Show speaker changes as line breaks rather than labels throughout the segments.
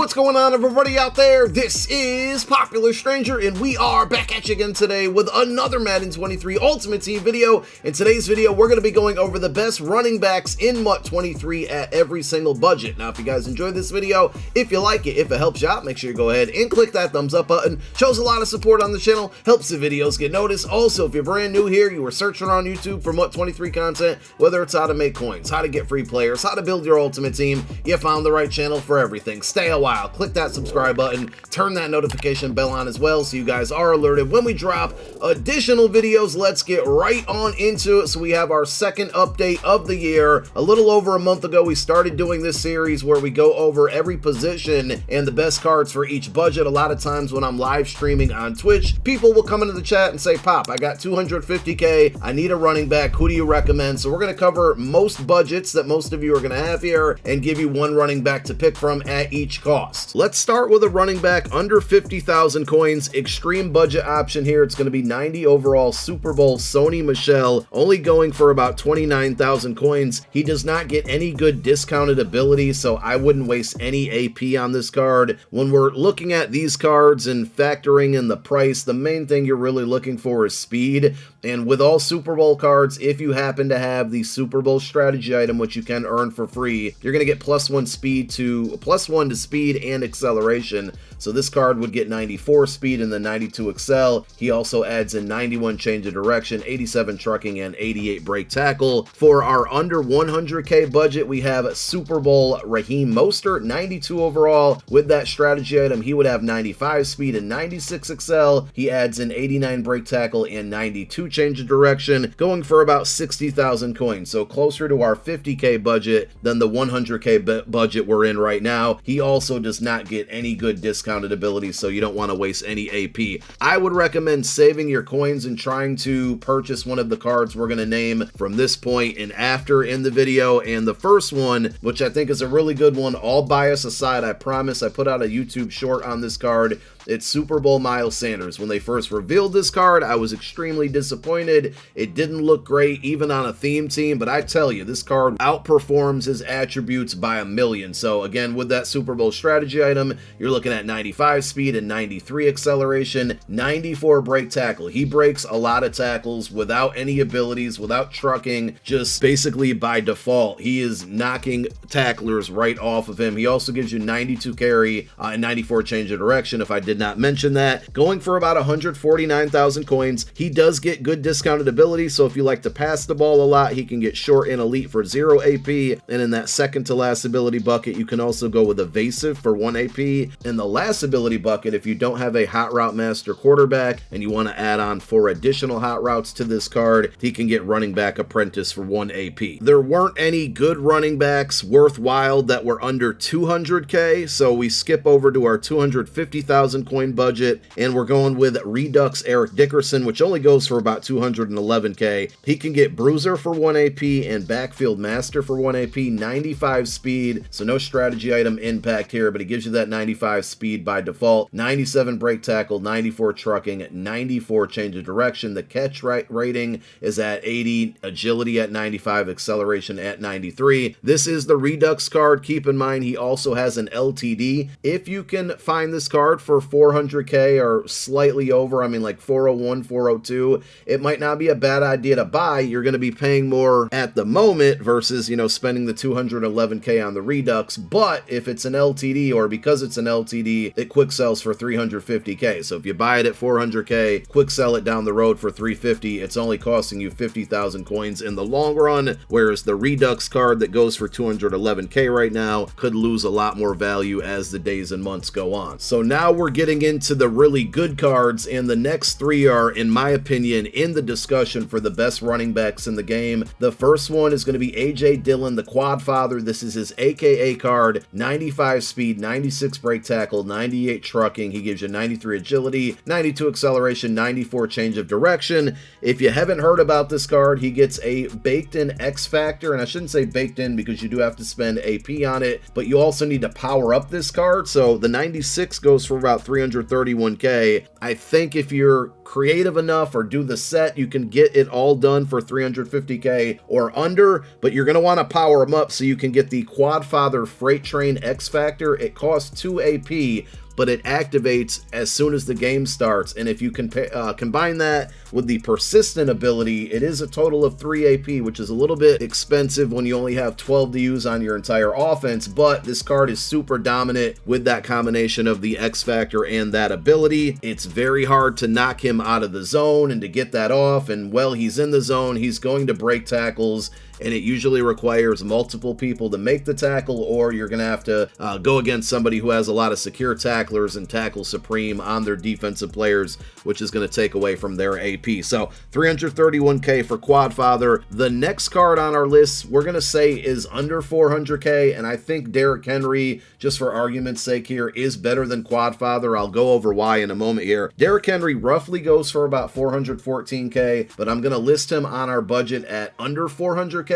What's going on, everybody out there? This is Popular Stranger, and we are back at you again today with another Madden 23 Ultimate Team video. In today's video, we're going to be going over the best running backs in MUT 23 at every single budget. Now, if you guys enjoyed this video, if you like it, if it helps you out, make sure you go ahead and click that thumbs up button. Shows a lot of support on the channel, helps the videos get noticed. Also, if you're brand new here, you were searching on YouTube for MUT 23 content, whether it's how to make coins, how to get free players, how to build your ultimate team, you found the right channel for everything. Stay a while, click that subscribe button, turn that notification bell on as well so you guys are alerted when we drop additional videos. Let's get right on into it. So we have our second update of the year. A little over a month ago, we started doing this series where we go over every position and the best cards for each budget. A lot of times when I'm live streaming on Twitch, people will come into the chat and say, Pop, I got 250K, I need a running back, who do you recommend? So we're going to cover most budgets that most of you are going to have here and give you one running back to pick from at each cost. Let's start with a running back under 50,000 coins, extreme budget option here. It's going to be 90 overall Super Bowl Sony Michel, only going for about 29,000 coins. He does not get any good discounted ability, so I wouldn't waste any AP on this card. When we're looking at these cards and factoring in the price, the main thing you're really looking for is speed. And with all Super Bowl cards, if you happen to have the Super Bowl strategy item, which you can earn for free, you're going to get +1 to speed and acceleration. So this card would get 94 speed and then 92 excel. He also adds in 91 change of direction, 87 trucking, and 88 break tackle. For our under 100K budget, we have Super Bowl Raheem Mostert, 92 overall. With that strategy item, he would have 95 speed and 96 excel. He adds in 89 break tackle and 92 change of direction, going for about 60,000 coins. So closer to our 50K budget than the 100K budget we're in right now. He also does not get any good discounted ability, so you don't want to waste any AP. I would recommend saving your coins and trying to purchase one of the cards we're going to name from this point and after in the video. And the first one, which I think is a really good one, all bias aside, I promise, I put out a YouTube short on this card. It's Super Bowl Miles Sanders. When they first revealed this card, I was extremely disappointed. It didn't look great even on a theme team, but I tell you, this card outperforms his attributes by a million. So again, with that Super Bowl strategy item, you're looking at 95 speed and 93 acceleration, 94 break tackle. He breaks a lot of tackles without any abilities, without trucking, just basically by default. He is knocking tacklers right off of him. He also gives you 92 carry and 94 change of direction, if I did not mention that. Going for about 149,000 coins. He does get good discounted ability, so if you like to pass the ball a lot, he can get short and elite for 0 AP. And in that second to last ability bucket, you can also go with evasive for 1 AP. In the last ability bucket, if you don't have a hot route master quarterback and you want to add on 4 additional hot routes to this card, he can get running back apprentice for 1 AP. There weren't any good running backs worthwhile that were under 200K, so we skip over to our 250,000 coin budget, and we're going with Redux Eric Dickerson, which only goes for about 211K. He can get Bruiser for 1 AP and Backfield Master for 1 AP, 95 speed, so no strategy item impact here, but he gives you that 95 speed by default, 97 break tackle, 94 trucking, 94 change of direction. The catch rating is at 80, agility at 95, acceleration at 93. This is the Redux card. Keep in mind, he also has an LTD. If you can find this card for 400K or slightly over, I mean like 401, 402, it might not be a bad idea to buy. You're going to be paying more at the moment versus, you know, spending the 211K on the Redux. But if it's an LTD, or because it's an LTD, it quick sells for 350K. So if you buy it at 400K, quick sell it down the road for 350, it's only costing you 50,000 coins in the long run, whereas the Redux card that goes for 211K right now could lose a lot more value as the days and months go on. So now we're getting into the really good cards, and the next 3 are, in my opinion, in the discussion for the best running backs in the game. The first one is going to be AJ Dillon, the Quad Father. This is his AKA card, 95 speed, 96 break tackle, 98 trucking. He gives you 93 agility, 92 acceleration, 94 change of direction. If you haven't heard about this card, he gets a baked in X Factor, and I shouldn't say baked in because you do have to spend AP on it, but you also need to power up this card. So the 96 goes for about 331K. I think if you're creative enough or do the set, you can get it all done for 350k or under, but you're going to want to power them up so you can get the Quadfather Freight Train X Factor. It costs 2 AP, but it activates as soon as the game starts. And if you can combine that with the persistent ability, it is a total of 3 AP, which is a little bit expensive when you only have 12 to use on your entire offense, but this card is super dominant with that combination of the X Factor and that ability. It's very hard to knock him out of the zone and to get that off, and while he's in the zone, he's going to break tackles, and it usually requires multiple people to make the tackle, or you're going to have to go against somebody who has a lot of secure tacklers and tackle supreme on their defensive players, which is going to take away from their AP. So 331k for Quadfather. The next card on our list, we're going to say is under 400k, and I think Derrick Henry, just for argument's sake here, is better than Quadfather. I'll go over why in a moment here. Derrick Henry roughly goes for about 414k, but I'm going to list him on our budget at under 400k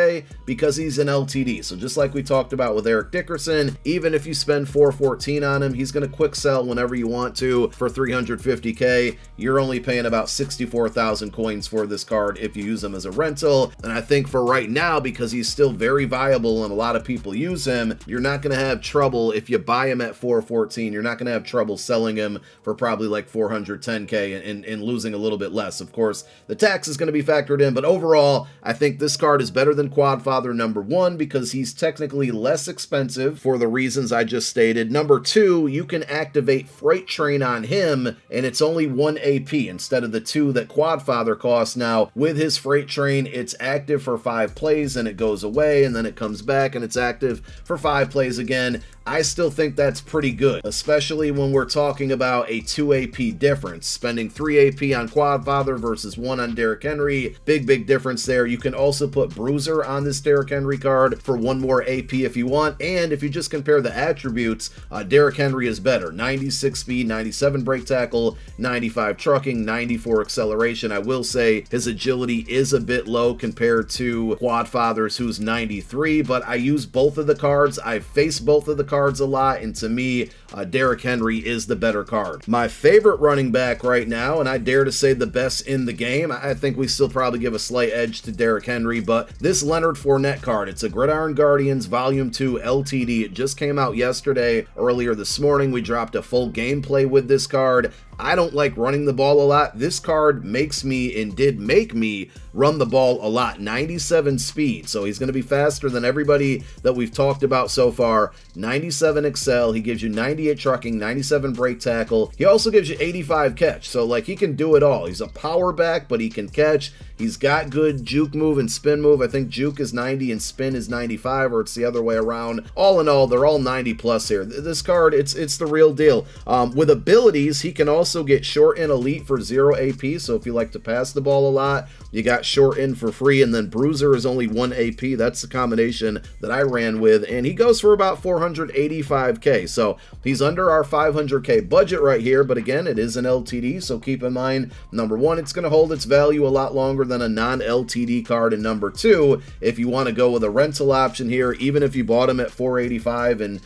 because he's an LTD. So just like we talked about with Eric Dickerson, even if you spend 414 on him, he's going to quick sell whenever you want to for 350k. You're only paying about 64,000 coins for this card if you use him as a rental. And I think for right now, because he's still very viable and a lot of people use him, you're not going to have trouble if you buy him at 414. You're not going to have trouble selling him for probably like 410k and losing a little bit less. Of course, the tax is going to be factored in, but overall, I think this card is better than Quadfather, number one, because he's technically less expensive for the reasons I just stated. Number two, you can activate Freight Train on him, and it's only 1 AP instead of the 2 that Quadfather costs. Now, with his Freight Train, it's active for 5 plays, and it goes away, and then it comes back, and it's active for 5 plays again. I still think that's pretty good, especially when we're talking about a 2 AP difference. Spending 3 AP on Quadfather versus 1 on Derrick Henry, big difference there. You can also put Bruiser on this Derrick Henry card for 1 more AP if you want, and if you just compare the attributes, Derrick Henry is better. 96 speed, 97 break tackle, 95 trucking, 94 acceleration. I will say his agility is a bit low compared to Quadfather's, who's 93, but I use both of the cards. I've faced both of the cards a lot, and to me, Derrick Henry is the better card. My favorite running back right now, and I dare to say the best in the game, I think we still probably give a slight edge to Derrick Henry, but this Leonard Fournette card, it's a Gridiron Guardians Volume 2 LTD. It just came out yesterday. Earlier this morning, we dropped a full gameplay with this card. I don't like running the ball a lot. This card makes me, and did make me, run the ball a lot. 97 speed, so he's going to be faster than everybody that we've talked about so far. 97 excel, he gives you 98 trucking, 97 break tackle. He also gives you 85 catch, so like he can do it all. He's a power back, but he can catch. He's got good juke move and spin move. I think juke is 90 and spin is 95, or it's the other way around. All in all, they're all 90 plus here. This card, it's the real deal. With abilities, he can also get short and elite for 0 AP, so if you like to pass the ball a lot, you got short in for free, and then Bruiser is only 1 AP. That's the combination that I ran with, and he goes for about 485k, so he's under our 500k budget right here, but again, it is an LTD, so keep in mind, number one, it's going to hold its value a lot longer than a non-LTD card, and number two, if you want to go with a rental option here, even if you bought him at 485 and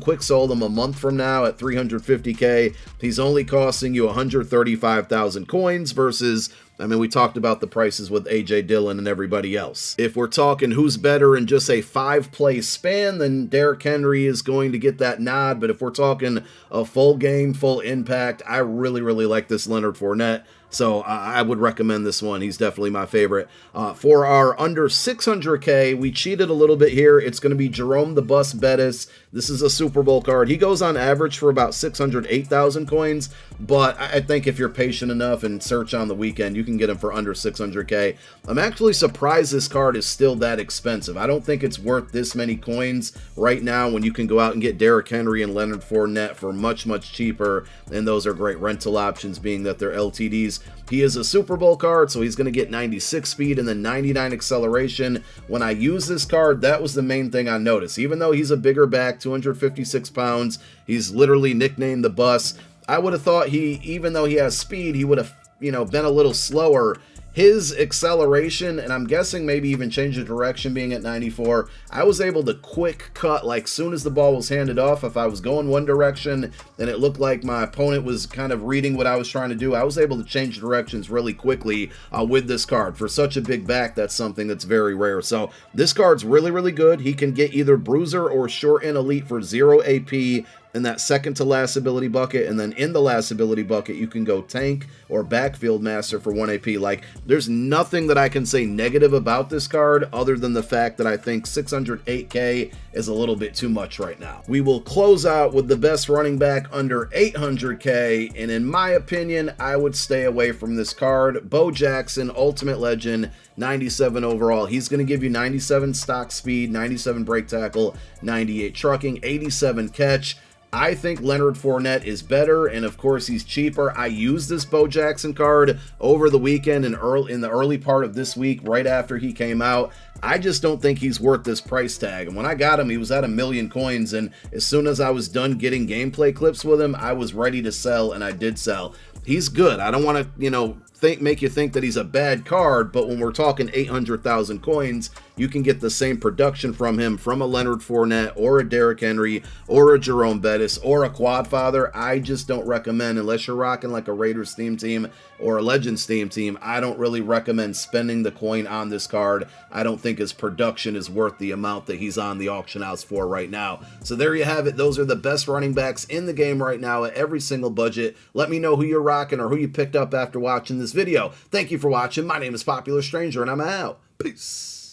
quick sold him a month from now at 350k, he's only costing you 135,000 coins versus, I mean, we talked about the prices with AJ Dillon and everybody else. If we're talking who's better in just a 5-play span, then Derrick Henry is going to get that nod. But if we're talking a full game, full impact, I really like this Leonard Fournette. So I would recommend this one. He's definitely my favorite. For our under 600k, we cheated a little bit here. It's going to be Jerome the Bus Bettis. This is a Super Bowl card. He goes on average for about 608,000 coins, but I think if you're patient enough and search on the weekend, you can get him for under 600k. I'm actually surprised this card is still that expensive. I don't think it's worth this many coins right now when you can go out and get Derrick Henry and Leonard Fournette for much cheaper, and those are great rental options being that they're LTDs. He is a Super Bowl card, so he's going to get 96 speed and then 99 acceleration. When I use this card, that was the main thing I noticed. Even though he's a bigger back, 256 pounds, he's literally nicknamed the Bus. I would have thought even though he has speed, he would have, been a little slower. his acceleration, and I'm guessing maybe even change of direction being at 94, I was able to quick cut, like soon as the ball was handed off, if I was going one direction and it looked like my opponent was kind of reading what I was trying to do, I was able to change directions really quickly with this card. For such a big back, that's something that's very rare. So this card's really, really good. He can get either Bruiser or Short and Elite for 0 AP in that second to last ability bucket, and then in the last ability bucket you can go Tank or Backfield Master for 1 AP. Like, there's nothing that I can say negative about this card other than the fact that I think 608k is a little bit too much right now. We will close out with the best running back under 800k, and in my opinion, I would stay away from this card. Bo Jackson, Ultimate Legend, 97 overall. He's going to give you 97 stock speed, 97 break tackle, 98 trucking, 87 catch. I think Leonard Fournette is better, and of course he's cheaper. I used this Bo Jackson card over the weekend and in the early part of this week, right after he came out. I just don't think he's worth this price tag. And when I got him, he was at 1,000,000 coins, and as soon as I was done getting gameplay clips with him, I was ready to sell, and I did sell. He's good. I don't want to, make you think that he's a bad card, but when we're talking 800,000 coins, you can get the same production from him from a Leonard Fournette or a Derrick Henry or a Jerome Bettis or a Quadfather. I just don't recommend, unless you're rocking like a Raiders theme team or a Legends theme team, I don't really recommend spending the coin on this card. I don't think his production is worth the amount that he's on the auction house for right now. So there you have it. Those are the best running backs in the game right now at every single budget. Let me know who you're rocking or who you picked up after watching this video. Thank you for watching. My name is Popular Stranger, and I'm out. Peace.